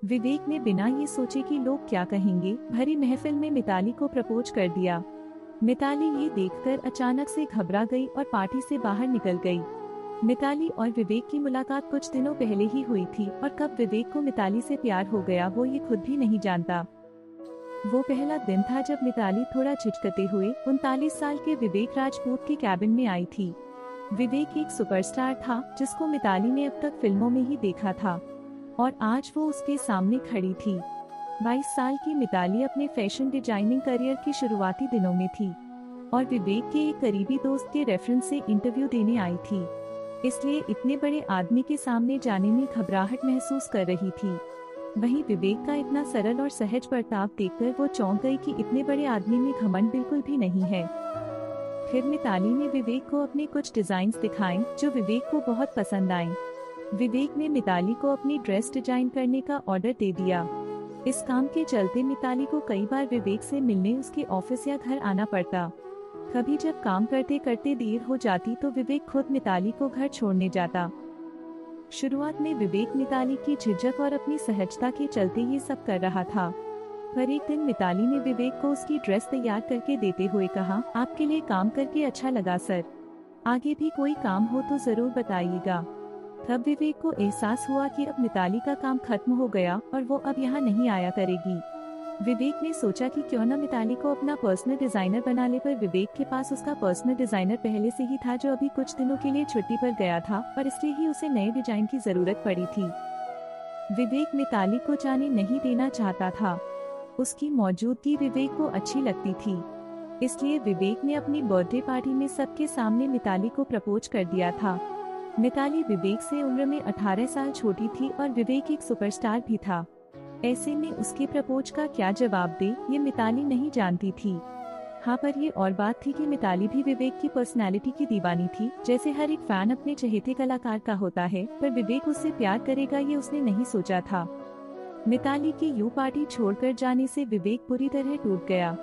विवेक ने बिना ये सोचे कि लोग क्या कहेंगे भरी महफिल में मिताली को प्रपोज कर दिया। मिताली ये देखकर अचानक से घबरा गई और पार्टी से बाहर निकल गई। मिताली और विवेक की मुलाकात कुछ दिनों पहले ही हुई थी और कब विवेक को मिताली से प्यार हो गया वो ये खुद भी नहीं जानता। वो पहला दिन था जब मिताली थोड़ा झिझकते हुए 39 साल के विवेक राजपूत के कैबिन में आई थी। विवेक एक सुपरस्टार था जिसको मिताली ने अब तक फिल्मों में ही देखा था और आज वो उसके सामने खड़ी थी। 22 साल की मिताली अपने फैशन डिजाइनिंग करियर की शुरुआती दिनों में थी और विवेक के एक करीबी दोस्त के रेफरेंस से इंटरव्यू देने आई थी, इसलिए इतने बड़े आदमी के सामने जाने में घबराहट महसूस कर रही थी। वहीं विवेक का इतना सरल और सहज बर्ताव देखकर वो चौंक गई कि इतने बड़े आदमी में घमंड बिल्कुल भी नहीं है। फिर मिताली ने विवेक को अपने कुछ डिजाइन्स दिखाए जो विवेक को बहुत पसंद आए। विवेक ने मिताली को अपनी ड्रेस डिजाइन करने का ऑर्डर दे दिया। इस काम के चलते मिताली को कई बार विवेक से मिलने उसके ऑफिस या घर आना पड़ता। कभी जब काम करते करते देर हो जाती तो विवेक खुद मिताली को घर छोड़ने जाता। शुरुआत में विवेक मिताली की झिझक और अपनी सहजता के चलते ये सब कर रहा था, पर एक दिन मिताली ने विवेक को उसकी ड्रेस तैयार करके देते हुए कहा, आपके लिए काम करके अच्छा लगा सर, आगे भी कोई काम हो तो जरूर बताइएगा। तब विवेक को एहसास हुआ कि अब मिताली का काम खत्म हो गया और वो अब यहाँ नहीं आया करेगी। विवेक ने सोचा कि क्यों न मिताली को अपना पर्सनल डिजाइनर बना ले, पर विवेक के पास उसका पर्सनल डिजाइनर पहले से ही था जो अभी कुछ दिनों के लिए छुट्टी पर गया था और इसलिए ही उसे नए डिजाइन की जरूरत पड़ी थी। विवेक मिताली को जाने नहीं देना चाहता था, उसकी मौजूदगी विवेक को अच्छी लगती थी, इसलिए विवेक ने अपनी बर्थडे पार्टी में सबके सामने मिताली को प्रपोज कर दिया था। मिताली विवेक से उम्र में 18 साल छोटी थी और विवेक एक सुपरस्टार भी था। ऐसे में उसके प्रपोज का क्या जवाब दे ये मिताली नहीं जानती थी। हाँ, पर ये और बात थी कि मिताली भी विवेक की पर्सनालिटी की दीवानी थी। जैसे हर एक फैन अपने चहेते कलाकार का होता है, पर विवेक उससे प्यार करेगा ये उसने नहीं सोचा था। मिताली की यूं पार्टी छोड़कर जाने से विवेक पूरी तरह टूट गया।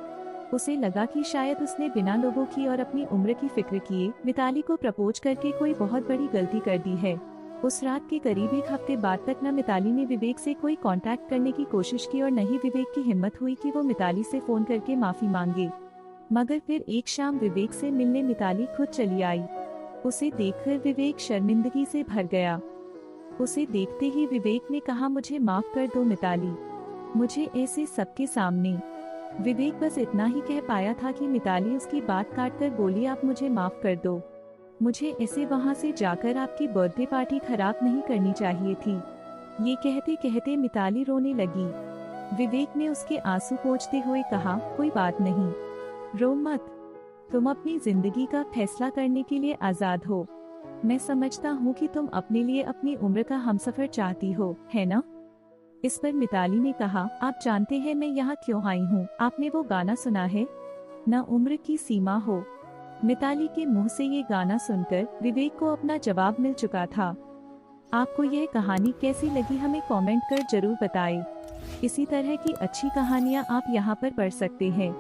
उसे लगा कि शायद उसने बिना लोगों की और अपनी उम्र की फिक्र किए मिताली को प्रपोज करके कोई बहुत बड़ी गलती कर दी है। उस रात के करीब एक हफ्ते बाद तक न मिताली ने विवेक से कोई कांटेक्ट करने की कोशिश की और न ही विवेक की हिम्मत हुई कि वो मिताली से फोन करके माफी मांगे। मगर फिर एक शाम विवेक से मिलने मिताली खुद चली आई। उसे देखकर विवेक शर्मिंदगी से भर गया। उसे देखते ही विवेक ने कहा, मुझे माफ कर दो मिताली, मुझे ऐसे सबके सामने। विवेक बस इतना ही कह पाया था कि मिताली उसकी बात काटकर बोली, आप मुझे माफ कर दो, मुझे ऐसे वहाँ से जाकर आपकी बर्थडे पार्टी खराब नहीं करनी चाहिए थी। ये कहते कहते मिताली रोने लगी। विवेक ने उसके आंसू पोंछते हुए कहा, कोई बात नहीं, रो मत, तुम अपनी जिंदगी का फैसला करने के लिए आजाद हो। मैं समझता हूँ कि तुम अपने लिए अपनी उम्र का हमसफर चाहती हो, है ना? इस पर मिताली ने कहा, आप जानते हैं मैं यहाँ क्यों आई हूँ? आपने वो गाना सुना है, न उम्र की सीमा हो। मिताली के मुंह से ये गाना सुनकर विवेक को अपना जवाब मिल चुका था। आपको यह कहानी कैसी लगी हमें कमेंट कर जरूर बताएं। इसी तरह की अच्छी कहानियाँ आप यहाँ पर पढ़ सकते हैं।